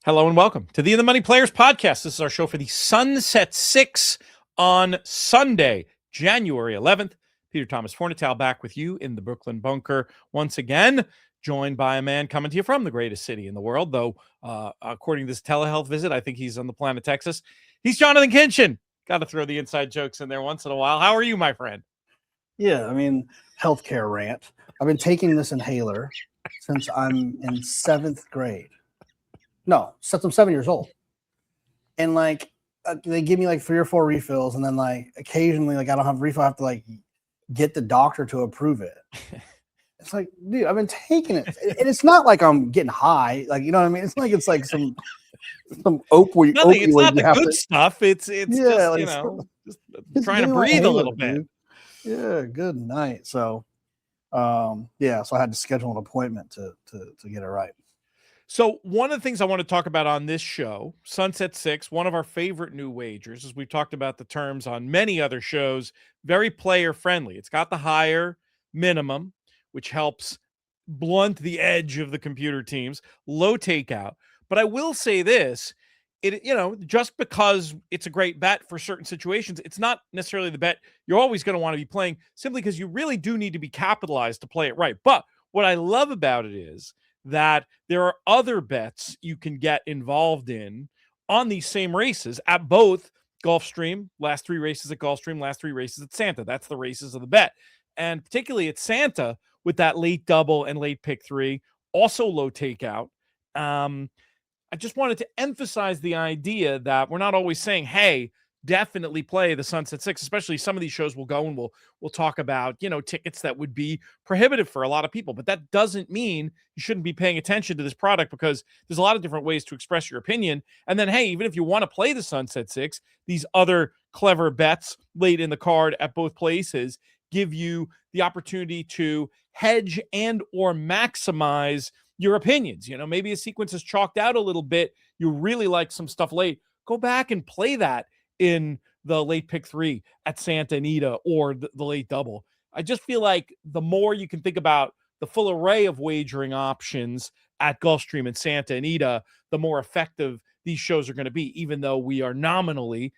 Hello and welcome to the In the Money Players podcast. This is our show for the Sunset Six on Sunday, January 11th. Peter Thomas Fornital back with you in the Brooklyn bunker once again, joined by a man coming to you from the greatest city in the world, though according to this telehealth visit, I think he's on the planet Texas. He's Jonathan Kinchin. Got to throw the inside jokes in there once in a while. How are you, my friend? Yeah, I mean, healthcare rant. I've been taking this inhaler since I'm in 7th grade. No, since I'm 7 years old. And they give me like 3 or 4 refills, and then occasionally I don't have a refill. I have to get the doctor to approve it. It's like, dude, I've been taking it, and it's not like I'm getting high. You know what I mean? It's like some opioid. Nothing. It's not the good stuff. It's just just trying to breathe a little bit. Dude. Yeah, good night. So, so I had to schedule an appointment to get it right. So one of the things I want to talk about on this show, Sunset Six, one of our favorite new wagers, as we've talked about the terms on many other shows, very player friendly. It's got the higher minimum, which helps blunt the edge of the computer teams, low takeout. But I will say this, just because it's a great bet for certain situations, it's not necessarily the bet you're always going to want to be playing, simply because you really do need to be capitalized to play it right. But what I love about it is that there are other bets you can get involved in on these same races at both Gulfstream, last 3 races at Gulfstream, last 3 races at Santa. That's the races of the bet. And particularly at Santa with that late double and late pick 3, also low takeout. I just wanted to emphasize the idea that we're not always saying, hey, definitely play the Sunset Six, especially some of these shows we'll go and we'll talk about, tickets that would be prohibitive for a lot of people. But that doesn't mean you shouldn't be paying attention to this product, because there's a lot of different ways to express your opinion. And then, hey, even if you want to play the Sunset Six, these other clever bets late in the card at both places give you the opportunity to hedge and or maximize your opinions. Maybe a sequence is chalked out a little bit. You really like some stuff late. Go back and play that in the late pick 3 at Santa Anita or the late double. I just feel like the more you can think about the full array of wagering options at Gulfstream and Santa Anita, the more effective these shows are going to be, even though we are nominally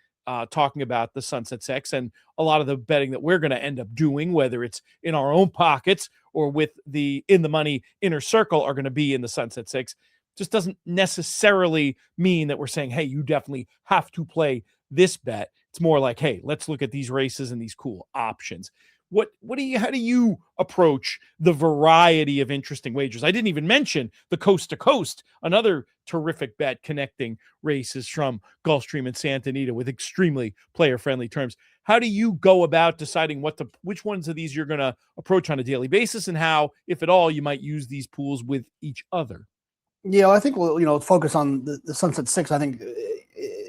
talking about the Sunset Six, and a lot of the betting that we're going to end up doing, whether it's in our own pockets or with the In the Money inner circle, are going to be in the Sunset Six. Just doesn't necessarily mean that we're saying, hey, you definitely have to play this bet. It's more like, hey, let's look at these races and these cool options. How do you approach the variety of interesting wagers? I didn't even mention the coast to coast, another terrific bet connecting races from Gulfstream and Santa Anita with extremely player friendly terms. How do you go about deciding which ones of these you're going to approach on a daily basis, and how, if at all, you might use these pools with each other? Yeah, I think we'll focus on the Sunset Six. I think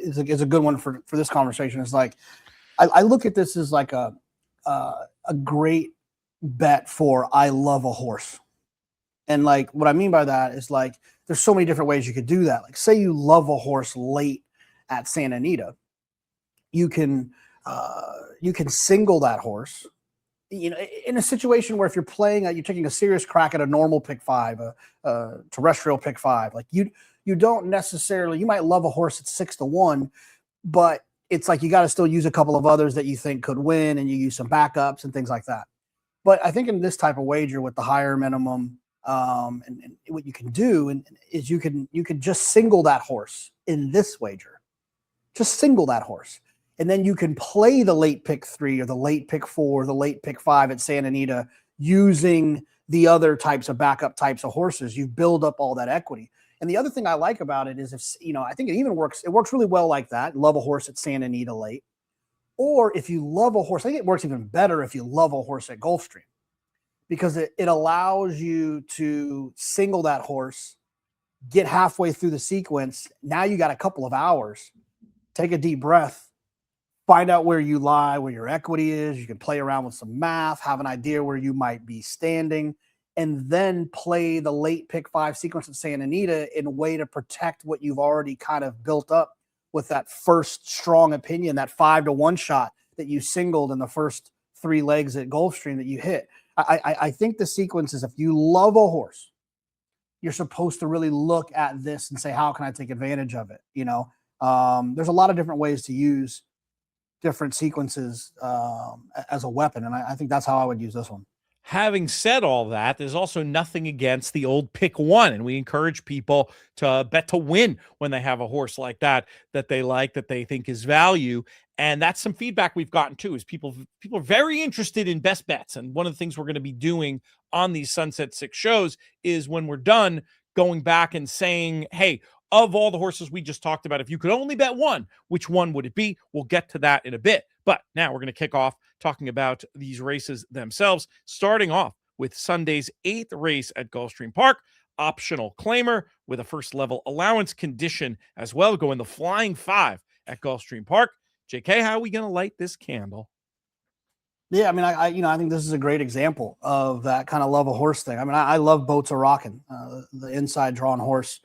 is a good one for this conversation. It's like I look at this as like a great bet for I love a horse. And what I mean by that is there's so many different ways you could do that. Like, say you love a horse late at Santa Anita, you can single that horse. In a situation where if you're playing, you're taking a serious crack at a normal pick 5, a terrestrial pick 5, you don't necessarily, you might love a horse at 6-1, but it's like you got to still use a couple of others that you think could win, and you use some backups and things like that. But I think in this type of wager with the higher minimum, and what you can do is you can just single that horse in this wager, just single that horse. And then you can play the late pick 3 or the late pick 4, or the late pick 5 at Santa Anita using the other types of backup types of horses. You build up all that equity. And the other thing I like about it is I think it works really well like that. Love a horse at Santa Anita late. Or if you love a horse, I think it works even better if you love a horse at Gulfstream, because it allows you to single that horse, get halfway through the sequence. Now you got a couple of hours, take a deep breath, find out where you lie, where your equity is. You can play around with some math, have an idea where you might be standing, and then play the late pick 5 sequence at Santa Anita in a way to protect what you've already kind of built up with that first strong opinion, that 5-1 shot that you singled in the first 3 legs at Gulfstream that you hit. I think the sequence is, if you love a horse, you're supposed to really look at this and say, how can I take advantage of it? There's a lot of different ways to use different sequences as a weapon. And I think that's how I would use this one. Having said all that, there's also nothing against the old pick one, and we encourage people to bet to win when they have a horse like that they like, that they think is value. And that's some feedback we've gotten too, is people are very interested in best bets. And one of the things we're going to be doing on these Sunset 6 shows is, when we're done, going back and saying, hey, of all the horses we just talked about, if you could only bet one, which one would it be? We'll get to that in a bit. But now we're going to kick off talking about these races themselves, starting off with Sunday's 8th race at Gulfstream Park. Optional claimer with a first level allowance condition as well, going the flying 5 at Gulfstream Park. JK, how are we going to light this candle? Yeah, I mean, I think this is a great example of that kind of love a horse thing. I mean, I love Boats Are Rockin', the inside drawn horse.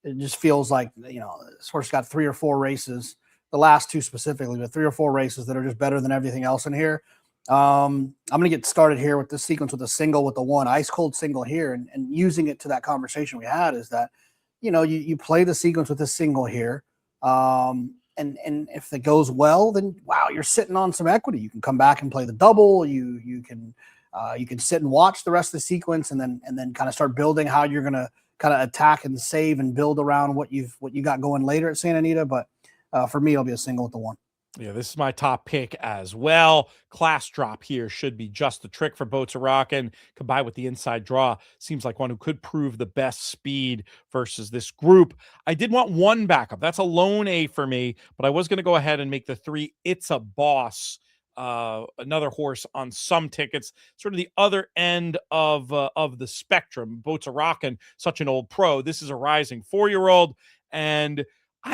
It just feels like, this horse got 3 or 4 races, the last 2 specifically, but 3 or 4 races that are just better than everything else in here. I'm going to get started here with this sequence with a single with the 1 ice cold single here, and using it to that conversation we had is that, you play the sequence with this single here. And if it goes well, then wow, you're sitting on some equity. You can come back and play the double. You can sit and watch the rest of the sequence, and then kind of start building how you're going to kind of attack and save and build around what you got going later at Santa Anita. But for me, it'll be a single with the 1. Yeah, this is my top pick as well. Class drop here should be just the trick for Boats Are Rockin'. Combined with the inside draw, seems like one who could prove the best speed versus this group. I did want 1 backup. That's a lone A for me, but I was going to go ahead and make the 3 It's a Boss, another horse on some tickets, sort of the other end of the spectrum. Boats Are Rockin', such an old pro. This is a rising 4-year-old, and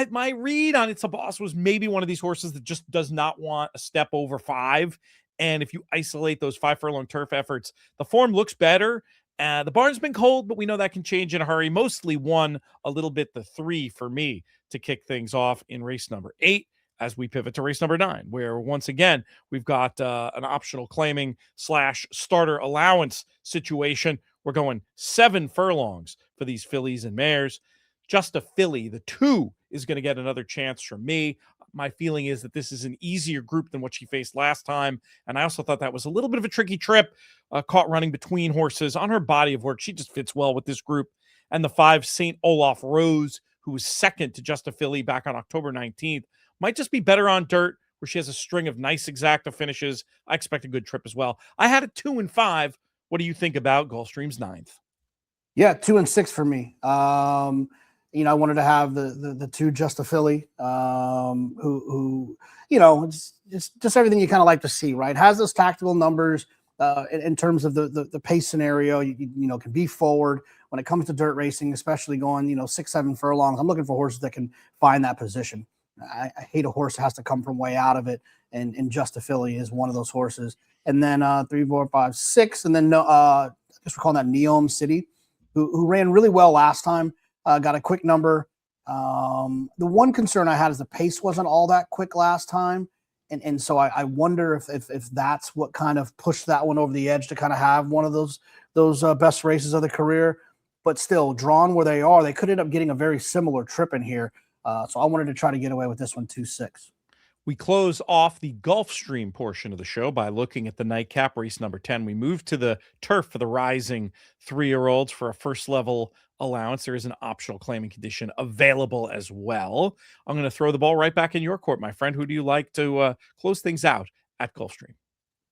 my read on It's a Boss was maybe one of these horses that just does not want a step over 5. And if you isolate those 5 furlong turf efforts, the form looks better. The barn's been cold, but we know that can change in a hurry. Mostly 1, a little bit the 3 for me to kick things off in race number 8, as we pivot to race number 9, where once again, we've got an optional claiming / starter allowance situation. We're going 7 furlongs for these fillies and mares. Just a filly, the 2, is going to get another chance from me. My feeling is that this is an easier group than what she faced last time. And I also thought that was a little bit of a tricky trip, caught running between horses on her body of work. She just fits well with this group. And the 5, St. Olaf Rose, who was second to Just a Filly back on October 19th, might just be better on dirt, where she has a string of nice exacta finishes. I expect a good trip as well. I had a 2 and 5. What do you think about Gulfstream's 9th? Yeah, 2 and 6 for me. I wanted to have the 2 Just a Filly, who it's just everything you kind of like to see, right? Has those tactical numbers in terms of the pace scenario. You can be forward when it comes to dirt racing, especially going 6, 7 furlongs. I'm looking for horses that can find that position. I hate a horse that has to come from way out of it, and Just a Filly is one of those horses. And then 3, 4, 5, 6, and then I guess we're calling that Neom City, who ran really well last time. Got a quick number. The one concern I had is the pace wasn't all that quick last time. And so I wonder if that's what kind of pushed that one over the edge to kind of have one of those best races of the career. But still, drawn where they are, they could end up getting a very similar trip in here. So I wanted to try to get away with this one, 2-6. We close off the Gulfstream portion of the show by looking at the nightcap race number 10. We move to the turf for the rising 3-year-olds for a first level allowance. There is an optional claiming condition available as well. I'm going to throw the ball right back in your court, my friend. Who do you like to close things out at Gulfstream?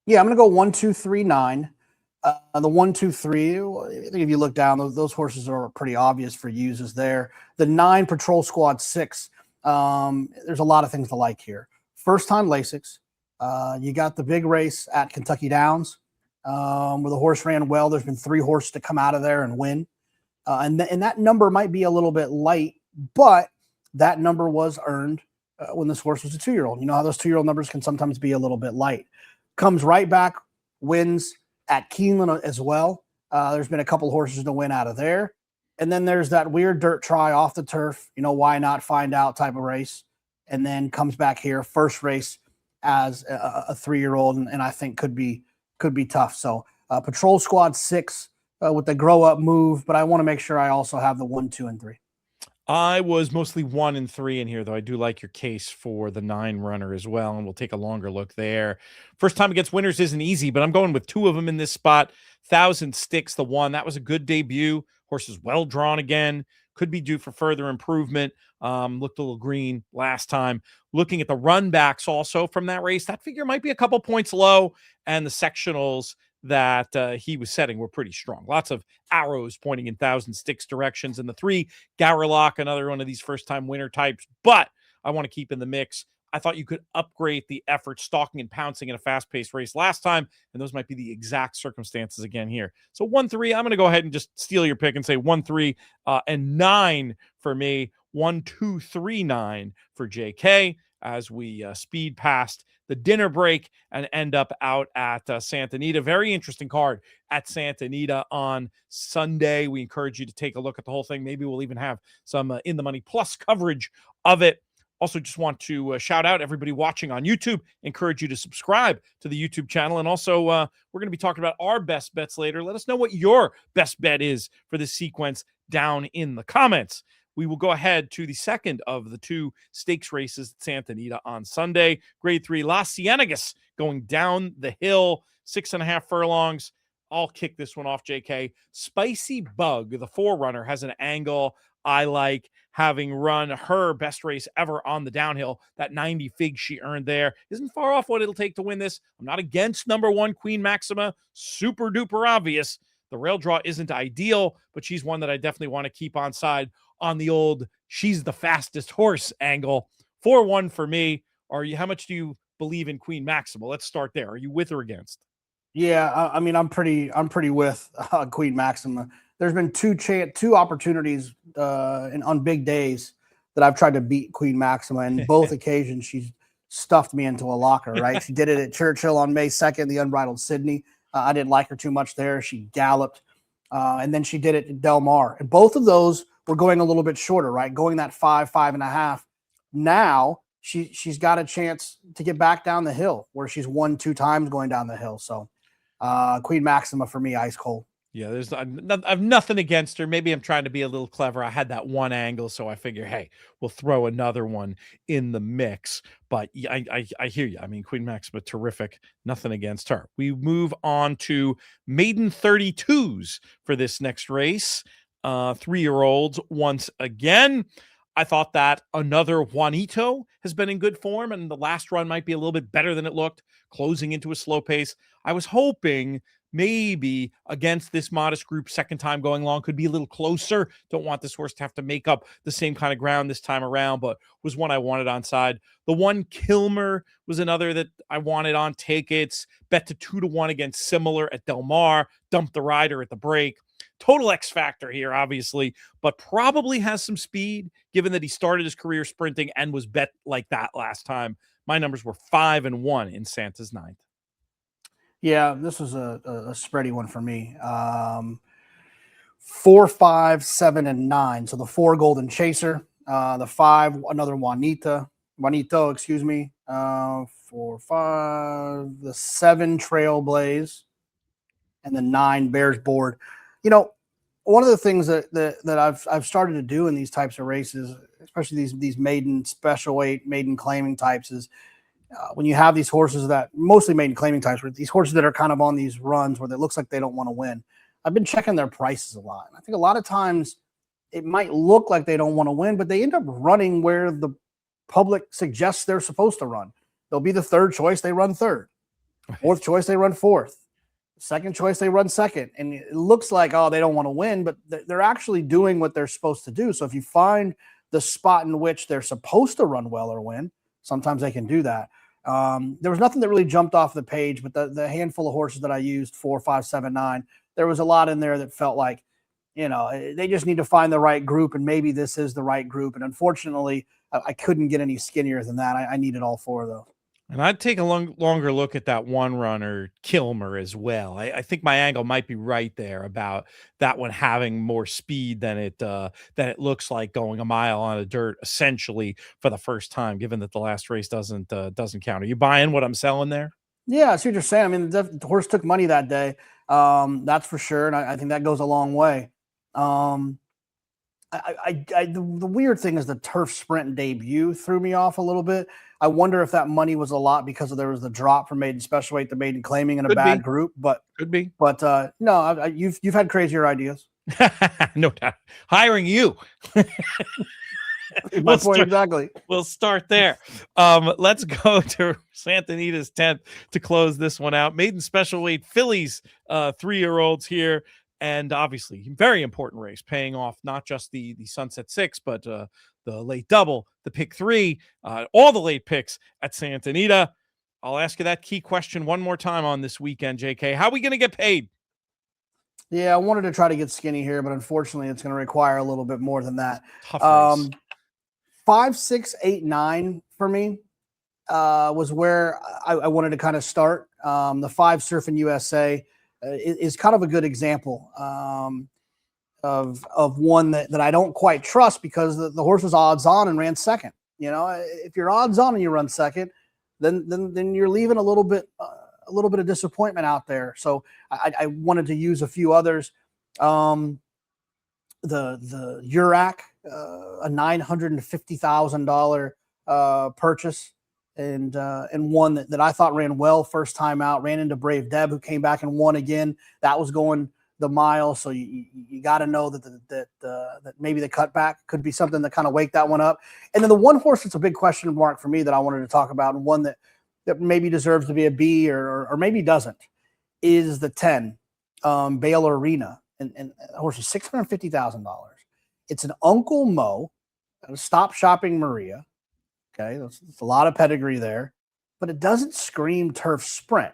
Yeah, I'm going to go 1, 2, 3, 9. The 1, 2, 3, I think if you look down, those horses are pretty obvious for uses there. The 9 Patrol Squad 6, there's a lot of things to like here. First time Lasix. You got the big race at Kentucky Downs, where the horse ran well. There's been 3 horses to come out of there and win. And that number might be a little bit light, but that number was earned when this horse was a 2-year-old. You know how those 2-year-old numbers can sometimes be a little bit light. Comes right back, wins at Keeneland as well. There's been a couple horses to win out of there. And then there's that weird dirt try off the turf, why not find out type of race. And then comes back here, first race as a 3-year-old, and I think could be tough. So Patrol Squad 6 with the grow up move, but I want to make sure I also have the 1, 2, and 3. I was mostly 1 and 3 in here, though. I do like your case for the 9 runner as well, and we'll take a longer look there. First time against winners isn't easy, but I'm going with 2 of them in this spot. 1,000 Sticks, the 1. That was a good debut. Horse is well drawn again. Could be due for further improvement. Looked a little green last time. Looking at the run backs also from that race, that figure might be a couple points low, and the sectionals that he was setting were pretty strong. Lots of arrows pointing in 1,000 Sticks directions, and the 3 Gowerlock, another one of these first-time winner types, but I want to keep in the mix. I thought you could upgrade the effort stalking and pouncing in a fast-paced race last time, and those might be the exact circumstances again here. So 1-3, I'm going to go ahead and just steal your pick and say 1-3 and 9 for me. 1-2-3-9 for JK as we speed past the dinner break and end up out at Santa Anita. Very interesting card at Santa Anita on Sunday. We encourage you to take a look at the whole thing. Maybe we'll even have some In the Money Plus coverage of it. Also, just want to shout out everybody watching on YouTube. Encourage you to subscribe to the YouTube channel. And also, we're going to be talking about our best bets later. Let us know what your best bet is for this sequence down in the comments. We will go ahead to the second of the 2 stakes races at Santa Anita on Sunday. Grade 3, Las Ciénegas going down the hill, 6.5 furlongs. I'll kick this one off, JK. Spicybug, the 4-runner, has an angle I like, having run her best race ever on the downhill. That 90 fig she earned there isn't far off what it'll take to win this. I'm not against number 1, Queen Maxima. Super duper obvious. The rail draw isn't ideal, but she's one that I definitely want to keep on side on the old she's the fastest horse angle. 4-1 for me. How much do you believe in Queen Maxima? Let's start there. Are you with or against? Yeah, I mean, I'm pretty with Queen Maxima. There's been two opportunities on big days that I've tried to beat Queen Maxima, and both occasions she's stuffed me into a locker. Right? She did it at Churchill on May 2nd, the Unbridled Sydney. I didn't like her too much there. She galloped, and then she did it at Del Mar, and both of those were going a little bit shorter, right? Going that 5.5. Now she's got a chance to get back down the hill where she's won 2 times going down the hill. So Queen Maxima for me, ice cold. Yeah, I've nothing against her. Maybe I'm trying to be a little clever. I had that one angle, so I figure, hey, we'll throw another one in the mix. But I hear you. I mean, Queen Maxima, terrific. Nothing against her. We move on to maiden 32s for this next race. 3-year-olds once again. I thought that another Juanito has been in good form, and the last run might be a little bit better than it looked, closing into a slow pace. I was hoping maybe against this modest group, second time going long, could be a little closer. Don't want this horse to have to make up the same kind of ground this time around, but was one I wanted on side. The 1 Kilmer was another that I wanted on tickets. Bet to 2-1 against Similar at Del Mar. Dumped the rider at the break. Total X factor here, obviously, but probably has some speed given that he started his career sprinting and was bet like that last time. My numbers were 5 and 1 in Santa's 9th. Yeah, this was a spready one for me. 4, 5, 7, and 9. So the 4 Golden Chaser, the 5 another Juanito, excuse me. 4, 5, the 7 Trailblaze, and the 9 Bears Board. You know, one of the things that I've started to do in these types of races, especially these maiden special weight, maiden claiming types, is when you have these horses that mostly maiden claiming types, these horses that are kind of on these runs where it looks like they don't want to win. I've been checking their prices a lot. I think a lot of times it might look like they don't want to win, but they end up running where the public suggests they're supposed to run. They'll be the 3rd choice, they run 3rd. 4th choice, they run 4th. 2nd choice, they run 2nd. And it looks like, oh, they don't want to win, but they're actually doing what they're supposed to do. So if you find the spot in which they're supposed to run well or win, sometimes they can do that. There was nothing that really jumped off the page, but the handful of horses that I used, 4, 5, 7, 9, there was a lot in there that felt like, you know, they just need to find the right group, and maybe this is the right group. And unfortunately, I couldn't get any skinnier than that. I needed all 4 though. And I'd take a longer look at that 1-runner Kilmer as well. I think my angle might be right there about that one having more speed than it looks like going a mile on the dirt, essentially for the first time, given that the last race doesn't count. Are you buying what I'm selling there? Yeah, I see what you're saying. I mean, the horse took money that day. That's for sure. And I think that goes a long way. Um, the weird thing is the turf sprint debut threw me off a little bit. I wonder if that money was a lot because there was the drop from maiden special weight to maiden claiming in a Could bad be. group. Could be. But no, you've had crazier ideas. No doubt. Hiring you. My we'll point start. exactly. We'll start there. Let's go to Santa Anita's 10th to close this one out. Maiden special weight fillies, 3-year-olds here. And obviously, very important race, paying off not just the Sunset Six, but the late double, the pick 3, all the late picks at Santa Anita. I'll ask you that key question one more time on this weekend, JK. How are we going to get paid? Yeah, I wanted to try to get skinny here, but unfortunately, it's going to require a little bit more than that. Tough race. 5, 6, 8, 9 for me was where I wanted to kind of start. The 5 Surfing USA is kind of a good example of one that I don't quite trust because the horse was odds on and ran second. You know, if you're odds on and you run second, then you're leaving a little bit of disappointment out there. So I wanted to use a few others. The Urac, a $950,000 purchase, and one that I thought ran well first time out. Ran into Brave Deb, who came back and won again. That was going the mile, so you got to know that maybe the cutback could be something that kind of wake that one up. And then the one horse that's a big question mark for me that I wanted to talk about, and one that maybe deserves to be a B or maybe doesn't, is the 10 Baylor Arena. And the horse is $650,000. It's an Uncle Mo, Stop Shopping Maria. Okay, that's a lot of pedigree there, but it doesn't scream turf sprint,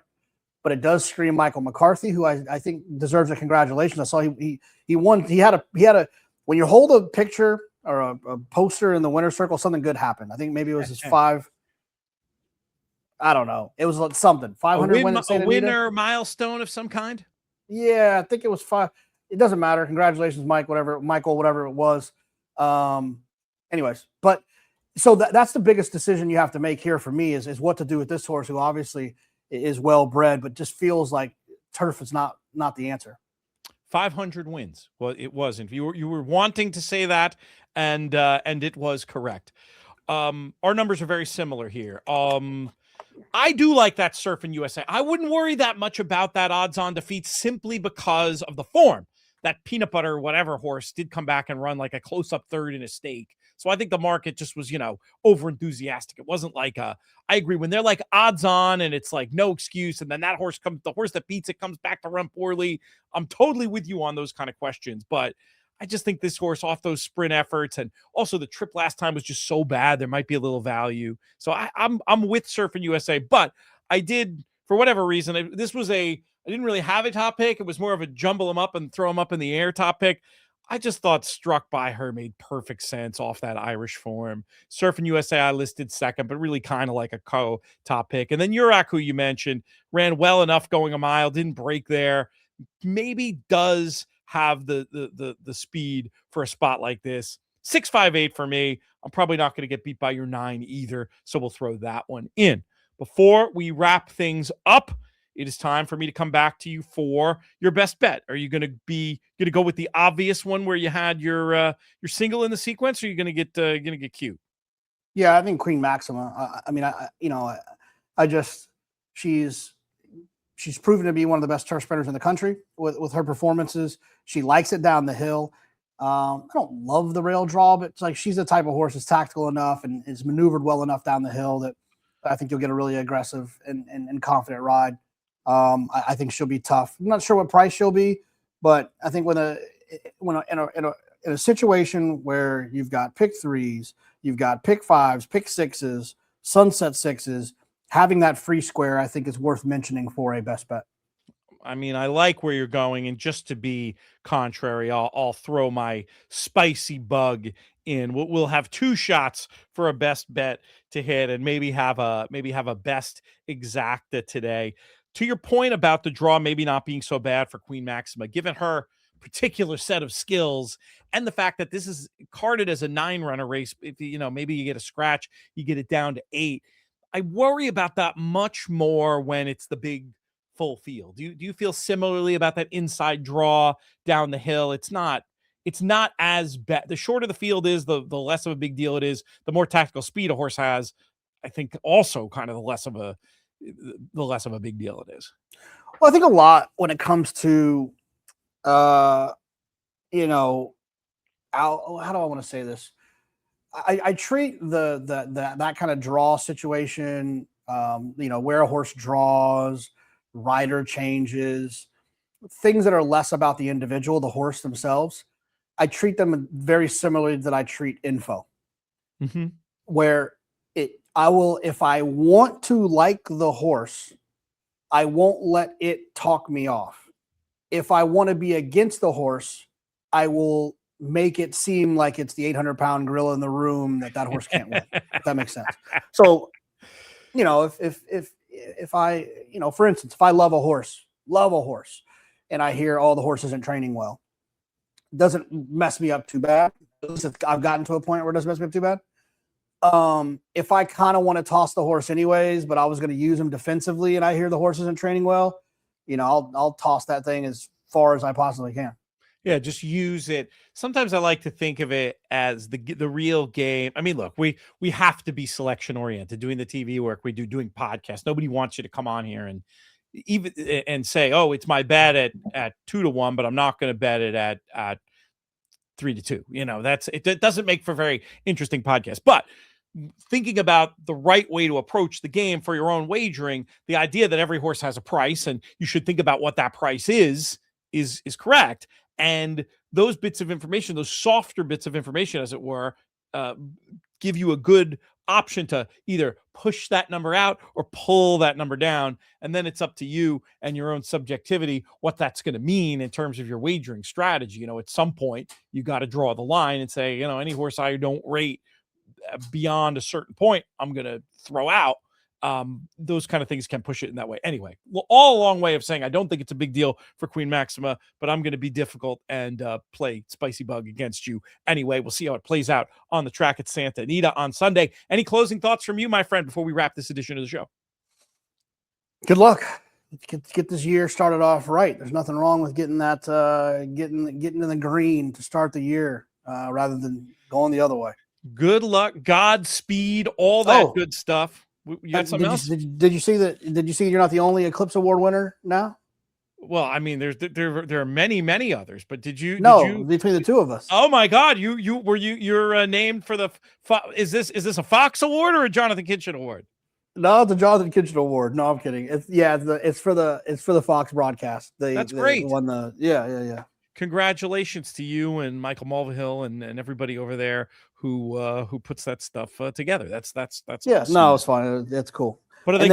but it does scream Michael McCarthy, who I think deserves a congratulations. I saw he won. He had a when you hold a picture or a poster in the winner's circle, something good happened. I think maybe it was his 5. I don't know. It was something 500 win a winner milestone of some kind. Yeah, I think it was 5. It doesn't matter. Congratulations, Michael, whatever it was. Anyways, but so that's the biggest decision you have to make here for me is what to do with this horse, who obviously is well bred, but just feels like turf is not the answer. 500 wins. Well, it wasn't. You were wanting to say that, and it was correct. Our numbers are very similar here. I do like that Surfing USA. I wouldn't worry that much about that odds-on defeat simply because of the form. That peanut butter whatever horse did come back and run like a close-up third in a stake. So I think the market just was, over enthusiastic. It wasn't like I agree when they're like odds on and it's like no excuse. And then the horse that beats it comes back to run poorly. I'm totally with you on those kind of questions, but I just think this horse off those sprint efforts, and also the trip last time was just so bad. There might be a little value. So I'm with Surfing USA, but I did, for whatever reason, I didn't really have a top pick. It was more of a jumble them up and throw them up in the air top pick. I just thought Struck by Her made perfect sense off that Irish form. Surfing USA I listed second, but really kind of like a top pick. And then Urac, who you mentioned, ran well enough going a mile, didn't break there. Maybe does have the speed for a spot like this. 658 for me. I'm probably not going to get beat by your 9 either, so we'll throw that one in. Before we wrap things up, it is time for me to come back to you for your best bet. Are you going to go with the obvious one where you had your single in the sequence, or are you going to get cute? Yeah, I think Queen Maxima. She's proven to be one of the best turf sprinters in the country with her performances. She likes it down the hill. I don't love the rail draw, but it's like she's the type of horse that's tactical enough and is maneuvered well enough down the hill that I think you'll get a really aggressive and confident ride. I think she'll be tough. I'm not sure what price she'll be, but I think in a situation where you've got pick 3s, you've got pick 5s, pick 6s, sunset 6s, having that free square, I think, is worth mentioning for a best bet. I mean, I like where you're going, and just to be contrary, I'll throw my Spicybug in. We'll have 2 shots for a best bet to hit, and maybe have a best exacta today. To your point about the draw maybe not being so bad for Queen Maxima, given her particular set of skills and the fact that this is carded as a 9-runner race, if maybe you get a scratch, you get it down to 8. I worry about that much more when it's the big full field. Do you feel similarly about that inside draw down the hill? It's not as bad. The shorter the field is, the less of a big deal it is. The more tactical speed a horse has, I think also kind of the less of a big deal it is. Well, I think a lot when it comes to, you know, how do I want to say this? I treat that kind of draw situation, you know, where a horse draws, rider changes, things that are less about the individual, the horse themselves. I treat them very similarly that I treat info, where I will, if I want to like the horse, I won't let it talk me off. If I want to be against the horse, I will make it seem like it's the 800-pound gorilla in the room that horse can't win. If that makes sense. So, you know, if I, you know, for instance, if I love a horse, and I hear, oh, the horse isn't training well, it doesn't mess me up too bad. I've gotten to a point where it doesn't mess me up too bad. If I kind of want to toss the horse anyways, but I was going to use him defensively, and I hear the horse isn't training well, you know, I'll toss that thing as far as I possibly can. Yeah, just use it. Sometimes I like to think of it as the real game. I mean, look, we have to be selection oriented. Doing the TV work we do, doing podcasts. Nobody wants you to come on here and even say, "Oh, it's my bet at 2-1," but I'm not going to bet it at 3-2. You know, it doesn't make for very interesting podcast. But thinking about the right way to approach the game for your own wagering, the idea that every horse has a price and you should think about what that price is correct. And those bits of information, those softer bits of information, as it were, give you a good option to either push that number out or pull that number down. And then it's up to you and your own subjectivity what that's going to mean in terms of your wagering strategy. You know, at some point, you got to draw the line and say, you know, any horse I don't rate beyond a certain point, I'm going to throw out. Those kind of things can push it in that way. Anyway, well, all a long way of saying I don't think it's a big deal for Queen Maxima, but I'm going to be difficult and play Spicybug against you anyway. We'll see how it plays out on the track at Santa Anita on Sunday. Any closing thoughts from you, my friend, before we wrap this edition of the show? Good luck. Get this year started off right. There's nothing wrong with getting that getting in the green to start the year rather than going the other way. Good luck, Godspeed, all that good stuff. You got something else? Did you see that? Did you see you're not the only Eclipse Award winner now? Well, I mean, there are many others, but did you? Between the two of us. Oh my God, you're named for the. Is this a Fox Award or a Jonathan Kitchen Award? No, it's a Jonathan Kitchen Award. No, I'm kidding. It's for the Fox broadcast. That's great. Yeah. Congratulations to you and Michael Mulvihill and everybody over there who puts that stuff together. That's yeah. awesome. No, it's fine. That's cool. But are they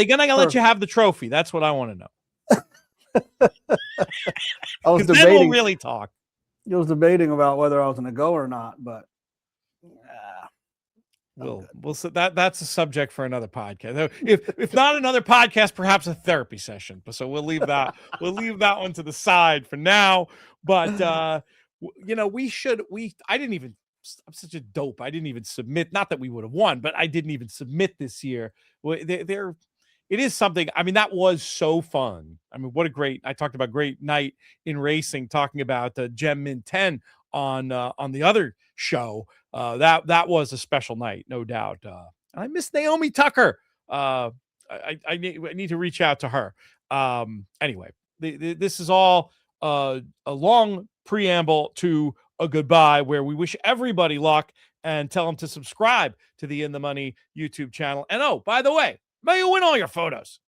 gonna let you have the trophy? That's what I want to know. I was debating. Then we'll really talk. I was debating about whether I was going to go or not, but we'll that's a subject for another podcast. If not another podcast, perhaps a therapy session. So we'll leave that one to the side for now. But you know, I'm such a dope. I didn't even submit. Not that we would have won, but I didn't even submit this year. It is something. I mean, that was so fun. I mean, I talked about great night in racing, talking about Gem Mint 10 on the other show. That was a special night, no doubt. I miss Naomi Tucker. I need to reach out to her. Anyway, this is all a long preamble to a goodbye, where we wish everybody luck and tell them to subscribe to the In the Money YouTube channel. And oh, by the way, may you win all your photos.